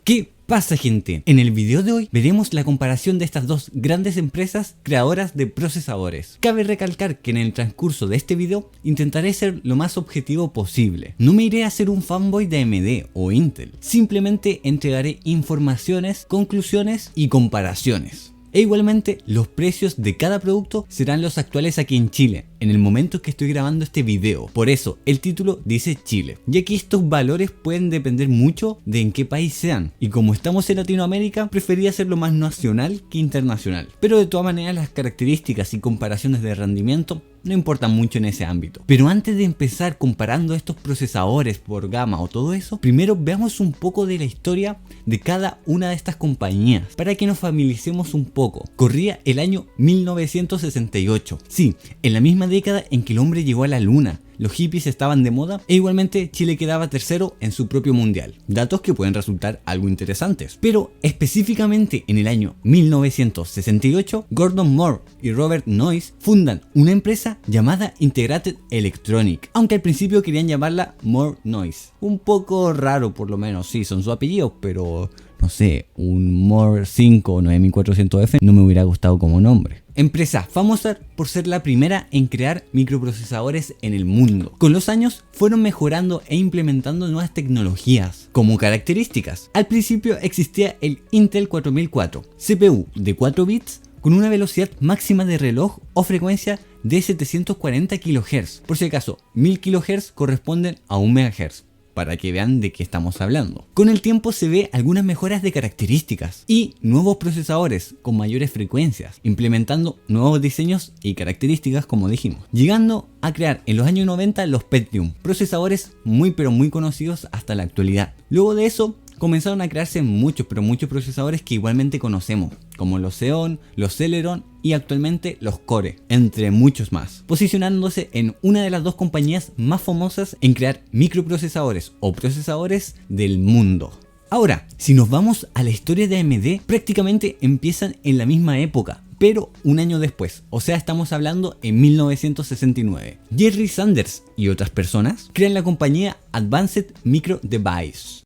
¿Qué pasa, gente? En el video de hoy veremos la comparación de estas dos grandes empresas creadoras de procesadores. Cabe recalcar que en el transcurso de este video intentaré ser lo más objetivo posible. No me iré a ser un fanboy de AMD o Intel, simplemente entregaré informaciones, conclusiones y comparaciones. E igualmente los precios de cada producto serán los actuales aquí en Chile, en el momento que estoy grabando este video. Por eso el título dice Chile, ya que estos valores pueden depender mucho de en qué país sean. Y como estamos en Latinoamérica, preferí hacerlo más nacional que internacional. Pero de todas maneras las características y comparaciones de rendimiento no importan mucho en ese ámbito. Pero antes de empezar comparando estos procesadores por gama o todo eso, primero veamos un poco de la historia de cada una de estas compañías, para que nos familiaricemos un poco. Corría el año 1968, sí, en la misma década en que el hombre llegó a la luna. Los hippies estaban de moda e igualmente Chile quedaba tercero en su propio mundial. Datos que pueden resultar algo interesantes. Pero específicamente en el año 1968, Gordon Moore y Robert Noyce fundan una empresa llamada Integrated Electronic, aunque al principio querían llamarla Moore Noyce. Un poco raro, por lo menos, sí, son sus apellidos, pero no sé, un Moore 5 o 9400F no me hubiera gustado como nombre. Empresa famosa por ser la primera en crear microprocesadores en el mundo. Con los años fueron mejorando e implementando nuevas tecnologías como características. Al principio existía el Intel 4004, CPU de 4 bits con una velocidad máxima de reloj o frecuencia de 740 kHz. Por si acaso, 1000 kHz corresponden a 1 MHz. Para que vean de qué estamos hablando. Con el tiempo se ve algunas mejoras de características y nuevos procesadores con mayores frecuencias, implementando nuevos diseños y características como dijimos, llegando a crear en los años 90 los Pentium, procesadores muy conocidos hasta la actualidad. Luego de eso comenzaron a crearse muchos procesadores que igualmente conocemos, como los Xeon, los Celeron y actualmente los Core, entre muchos más, posicionándose en una de las dos compañías más famosas en crear microprocesadores o procesadores del mundo. Ahora, si nos vamos a la historia de AMD, prácticamente empiezan en la misma época, pero un año después, o sea estamos hablando en 1969. Jerry Sanders y otras personas crean la compañía Advanced Micro Device.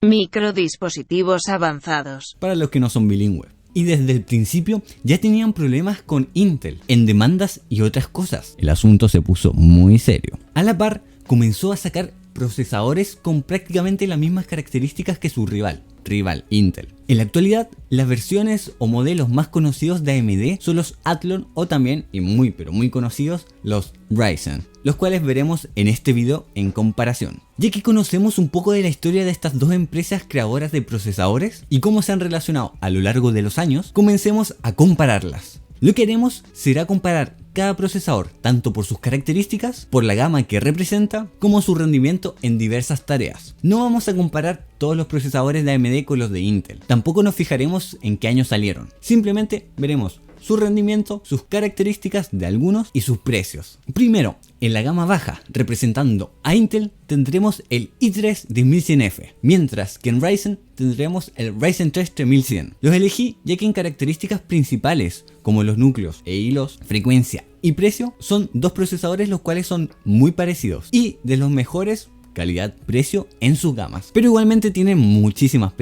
Microdispositivos avanzados. Para los que no son bilingües. Y desde el principio ya tenían problemas con Intel en demandas y otras cosas. El asunto se puso muy serio. A la par, comenzó a sacar procesadores con prácticamente las mismas características que su rival Intel. En la actualidad, las versiones o modelos más conocidos de AMD son los Athlon o también, y muy conocidos, los Ryzen, los cuales veremos en este video en comparación. Ya que conocemos un poco de la historia de estas dos empresas creadoras de procesadores y cómo se han relacionado a lo largo de los años, comencemos a compararlas. Lo que haremos será comparar cada procesador tanto por sus características, por la gama que representa, como su rendimiento en diversas tareas. No vamos a comparar todos los procesadores de AMD con los de Intel, tampoco nos fijaremos en qué año salieron, simplemente veremos su rendimiento, sus características de algunos y sus precios. Primero, en la gama baja, representando a Intel, tendremos el i3 10100F, mientras que en Ryzen tendremos el Ryzen 3 3100. Los elegí ya que en características principales, como los núcleos e hilos, frecuencia y precio, son dos procesadores los cuales son muy parecidos y de los mejores calidad-precio en sus gamas. Pero igualmente tienen muchísimas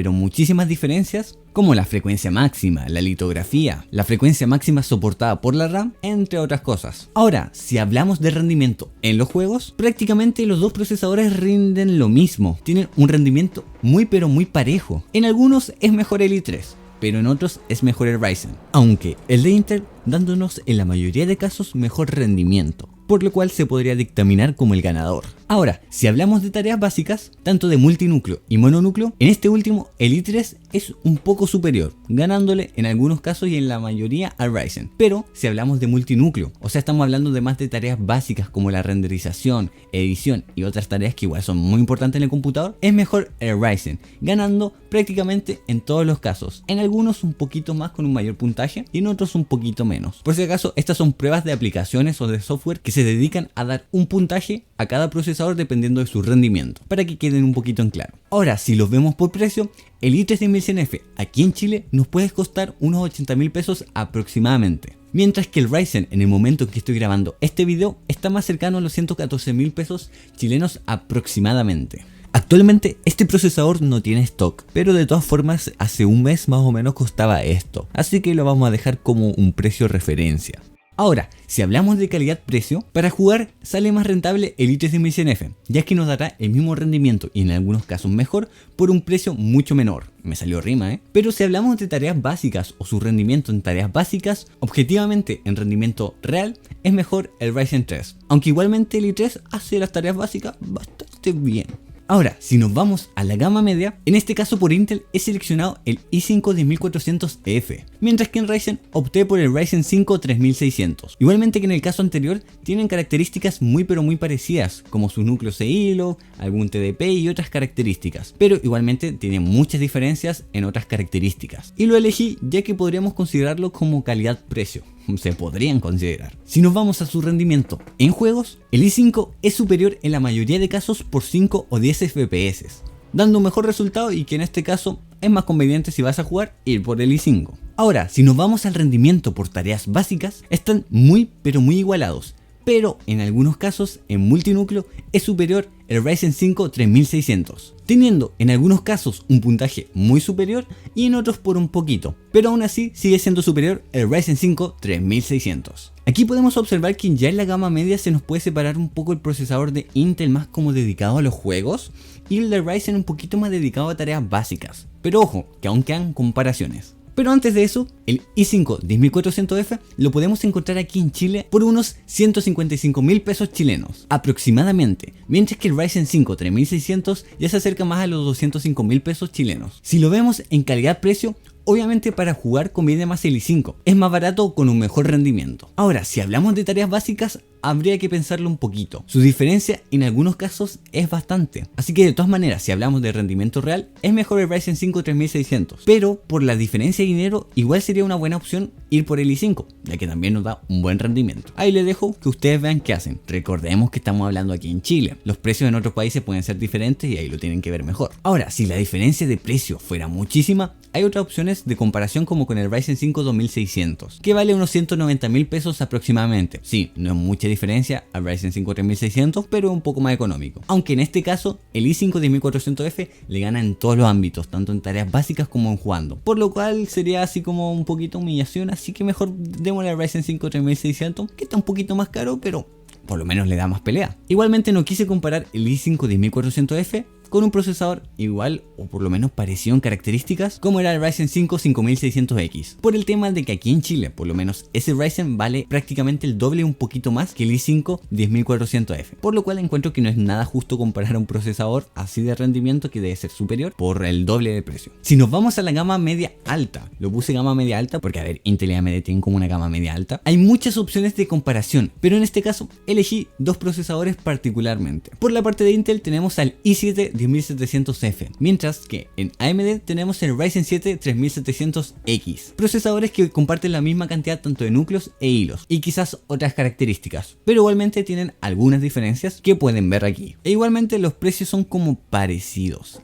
diferencias, como la frecuencia máxima, la litografía, la frecuencia máxima soportada por la RAM, entre otras cosas. Ahora, si hablamos de rendimiento en los juegos, prácticamente los dos procesadores rinden lo mismo. Tienen un rendimiento muy parejo. En algunos es mejor el i3, pero en otros es mejor el Ryzen, aunque el de Intel dándonos en la mayoría de casos mejor rendimiento, por lo cual se podría dictaminar como el ganador. Ahora, si hablamos de tareas básicas, tanto de multinúcleo y mononúcleo, en este último el i3 es un poco superior, ganándole en algunos casos y en la mayoría al Ryzen. Pero si hablamos de multinúcleo, o sea estamos hablando de más de tareas básicas como la renderización, edición y otras tareas que igual son muy importantes en el computador, es mejor el Ryzen, ganando prácticamente en todos los casos. En algunos un poquito más con un mayor puntaje y en otros un poquito menos. Por si acaso, estas son pruebas de aplicaciones o de software que se dedican a dar un puntaje a cada procesador dependiendo de su rendimiento, para que queden un poquito en claro. Ahora, si los vemos por precio, el i3 10100F aquí en Chile nos puede costar unos 80.000 pesos aproximadamente. Mientras que el Ryzen, en el momento en que estoy grabando este video, está más cercano a los 114.000 pesos chilenos aproximadamente. Actualmente este procesador no tiene stock, pero de todas formas hace un mes más o menos costaba esto, así que lo vamos a dejar como un precio referencia. Ahora, si hablamos de calidad-precio, para jugar sale más rentable el i3 10100F, ya que nos dará el mismo rendimiento y en algunos casos mejor por un precio mucho menor. Me salió rima, Pero si hablamos de tareas básicas o su rendimiento en tareas básicas, objetivamente en rendimiento real es mejor el Ryzen 3, aunque igualmente el i3 hace las tareas básicas bastante bien. Ahora, si nos vamos a la gama media, en este caso por Intel he seleccionado el i5 10400F, mientras que en Ryzen opté por el Ryzen 5 3600. Igualmente que en el caso anterior, tienen características muy parecidas, como sus núcleos de hilo, algún TDP y otras características, pero igualmente tienen muchas diferencias en otras características. Y lo elegí ya que podríamos considerarlo como calidad-precio. Se podrían considerar. Si nos vamos a su rendimiento en juegos, el i5 es superior en la mayoría de casos por 5 o 10 FPS, dando un mejor resultado y que en este caso es más conveniente si vas a jugar ir por el i5. Ahora, si nos vamos al rendimiento por tareas básicas, están muy igualados, pero en algunos casos en multinúcleo es superior el Ryzen 5 3600, teniendo en algunos casos un puntaje muy superior y en otros por un poquito, pero aún así sigue siendo superior el Ryzen 5 3600. Aquí podemos observar que ya en la gama media se nos puede separar un poco el procesador de Intel más como dedicado a los juegos y el de Ryzen un poquito más dedicado a tareas básicas, pero ojo que aún quedan comparaciones. Pero antes de eso, el i5 10400F lo podemos encontrar aquí en Chile por unos 155.000 pesos chilenos aproximadamente, mientras que el Ryzen 5 3600 ya se acerca más a los 205.000 pesos chilenos. Si lo vemos en calidad-precio, obviamente para jugar conviene más el i5, es más barato con un mejor rendimiento. Ahora, si hablamos de tareas básicas, habría que pensarlo un poquito. Su diferencia en algunos casos es bastante. Así que de todas maneras, si hablamos de rendimiento real, es mejor el Ryzen 5 3600. Pero por la diferencia de dinero, igual sería una buena opción ir por el i5, ya que también nos da un buen rendimiento. Ahí les dejo que ustedes vean qué hacen. Recordemos que estamos hablando aquí en Chile. Los precios en otros países pueden ser diferentes y ahí lo tienen que ver mejor. Ahora, si la diferencia de precio fuera muchísima, hay otras opciones de comparación como con el Ryzen 5 2600, que vale unos 190.000 pesos aproximadamente. Sí, no es mucha diferencia al Ryzen 5 3600, pero un poco más económico. Aunque en este caso, el i5 10400F le gana en todos los ámbitos, tanto en tareas básicas como en jugando. Por lo cual sería así como un poquito humillación, así que mejor démosle al Ryzen 5 3600, que está un poquito más caro, pero por lo menos le da más pelea. Igualmente no quise comparar el i5 10400F con un procesador igual o por lo menos parecido en características como era el Ryzen 5 5600X, por el tema de que aquí en Chile por lo menos ese Ryzen vale prácticamente el doble, un poquito más que el i5 10400F, por lo cual encuentro que no es nada justo comparar un procesador así de rendimiento que debe ser superior por el doble de precio. Si nos vamos a la gama media alta, lo puse gama media alta porque a ver, Intel y AMD tienen como una gama media alta, hay muchas opciones de comparación, pero en este caso elegí dos procesadores particularmente. Por la parte de Intel tenemos al i7 10700F, mientras que en AMD tenemos el Ryzen 7 3700X, procesadores que comparten la misma cantidad tanto de núcleos e hilos y quizás otras características, pero igualmente tienen algunas diferencias que pueden ver aquí. E igualmente los precios son como parecidos.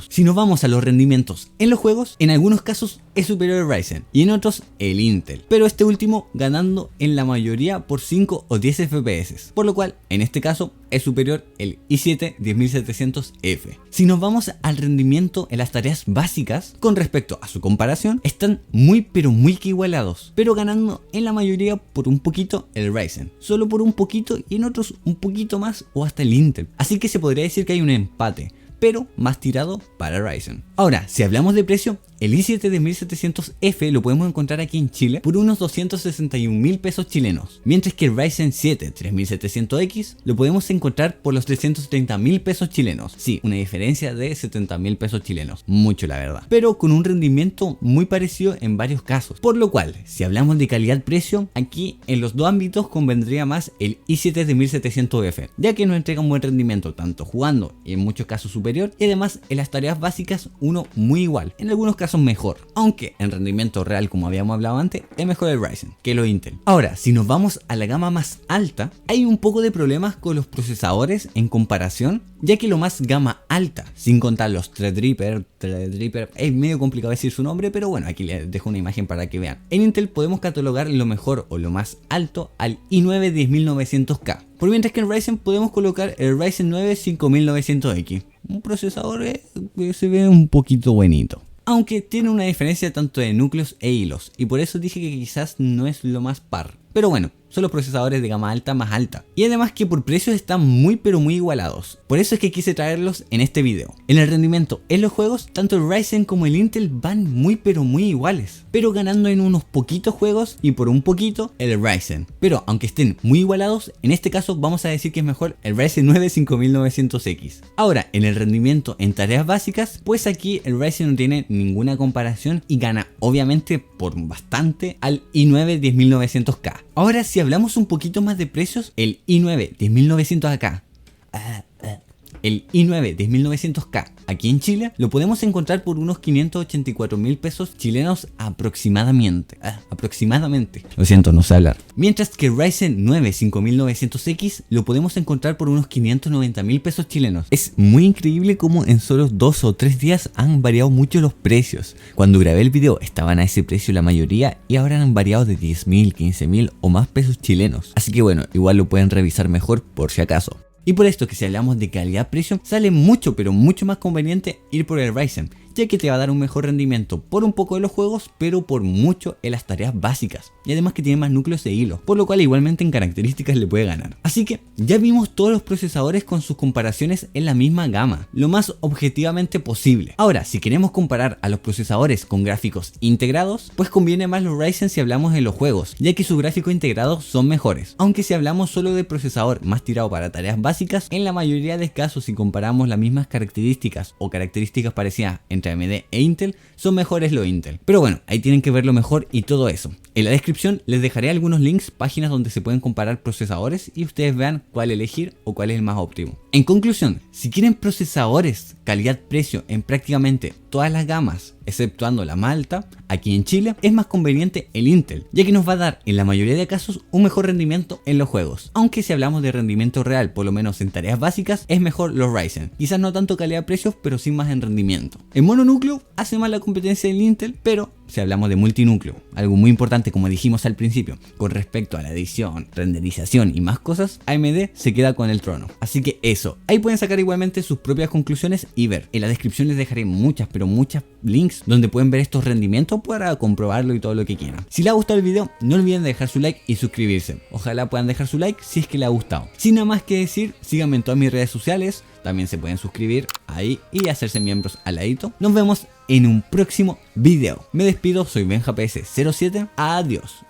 Si nos vamos a los rendimientos en los juegos, en algunos casos es superior el Ryzen y en otros el Intel, pero este último ganando en la mayoría por 5 o 10 FPS, por lo cual en este caso es superior el i7 10700F. Si nos vamos al rendimiento en las tareas básicas con respecto a su comparación, están muy que igualados, pero ganando en la mayoría por un poquito el Ryzen, solo por un poquito y en otros un poquito más o hasta el Intel, así que se podría decir que hay un empate, pero más tirado para Ryzen. Ahora, si hablamos de precio, el i7 10700F lo podemos encontrar aquí en Chile por unos 261.000 pesos chilenos, mientras que el Ryzen 7 3700X lo podemos encontrar por los 330.000 pesos chilenos. Sí, una diferencia de 70.000 pesos chilenos, mucho la verdad, pero con un rendimiento muy parecido en varios casos, por lo cual, si hablamos de calidad-precio, aquí en los dos ámbitos convendría más el i7 10700F, ya que nos entrega un buen rendimiento tanto jugando y en muchos casos superior, y además en las tareas básicas uno muy igual, en algunos casos mejor, aunque en rendimiento real, como habíamos hablado antes, es mejor el Ryzen que lo Intel. Ahora, si nos vamos a la gama más alta, hay un poco de problemas con los procesadores en comparación, ya que lo más gama alta, sin contar los Threadripper, es medio complicado decir su nombre, pero bueno, aquí les dejo una imagen para que vean. En Intel podemos catalogar lo mejor o lo más alto al i9 10900K, por mientras que en Ryzen podemos colocar el Ryzen 9 5900X. un procesador que se ve un poquito bonito. Aunque tiene una diferencia tanto de núcleos e hilos, y por eso dije que quizás no es lo más par. Pero bueno, son los procesadores de gama alta más alta. Y además que por precios están muy pero muy igualados. Por eso es que quise traerlos en este video. En el rendimiento en los juegos, tanto el Ryzen como el Intel van muy pero muy iguales. Pero ganando en unos poquitos juegos y por un poquito el Ryzen. Pero aunque estén muy igualados, en este caso vamos a decir que es mejor el Ryzen 9 5900X. Ahora, en el rendimiento en tareas básicas, pues aquí el Ryzen no tiene ninguna comparación y gana obviamente por bastante al i9 10900K. Ahora si hablamos un poquito más de precios, el i9 10900K, el i9 10900K aquí en Chile lo podemos encontrar por unos 584.000 pesos chilenos aproximadamente. Lo siento, no sé hablar. Mientras que el Ryzen 9 5900X lo podemos encontrar por unos 590.000 pesos chilenos. Es muy increíble cómo en solo 2 o 3 días han variado mucho los precios. Cuando grabé el video estaban a ese precio la mayoría y ahora han variado de 10.000, 15.000 o más pesos chilenos. Así que bueno, igual lo pueden revisar mejor por si acaso. Y por esto que si hablamos de calidad-precio, sale mucho pero mucho más conveniente ir por el Ryzen, ya que te va a dar un mejor rendimiento por un poco de los juegos, pero por mucho en las tareas básicas. Y además que tiene más núcleos de hilo, por lo cual igualmente en características le puede ganar. Así que ya vimos todos los procesadores con sus comparaciones en la misma gama, lo más objetivamente posible. Ahora, si queremos comparar a los procesadores con gráficos integrados, pues conviene más los Ryzen si hablamos de los juegos, ya que sus gráficos integrados son mejores. Aunque si hablamos solo de procesador más tirado para tareas básicas, en la mayoría de casos si comparamos las mismas características o características parecidas entre AMD e Intel, son mejores los Intel. Pero bueno, ahí tienen que verlo mejor y todo eso. En la descripción les dejaré algunos links, páginas donde se pueden comparar procesadores y ustedes vean cuál elegir o cuál es el más óptimo. En conclusión, si quieren procesadores calidad-precio en prácticamente todas las gamas, exceptuando la más alta, aquí en Chile es más conveniente el Intel, ya que nos va a dar en la mayoría de casos un mejor rendimiento en los juegos. Aunque si hablamos de rendimiento real, por lo menos en tareas básicas, es mejor los Ryzen. Quizás no tanto calidad-precio, pero sí más en rendimiento. En mononúcleo hace más la competencia del Intel, pero si hablamos de multinúcleo, algo muy importante como dijimos al principio, con respecto a la edición, renderización y más cosas, AMD se queda con el trono. Así que eso, ahí pueden sacar igualmente sus propias conclusiones y ver. En la descripción les dejaré muchas links donde pueden ver estos rendimientos para comprobarlo y todo lo que quieran. Si les ha gustado el video, no olviden de dejar su like y suscribirse. Ojalá puedan dejar su like si es que les ha gustado. Sin nada más que decir, síganme en todas mis redes sociales. También se pueden suscribir ahí y hacerse miembros al ladito. Nos vemos en un próximo video. Me despido, soy BenjaPS07. Adiós.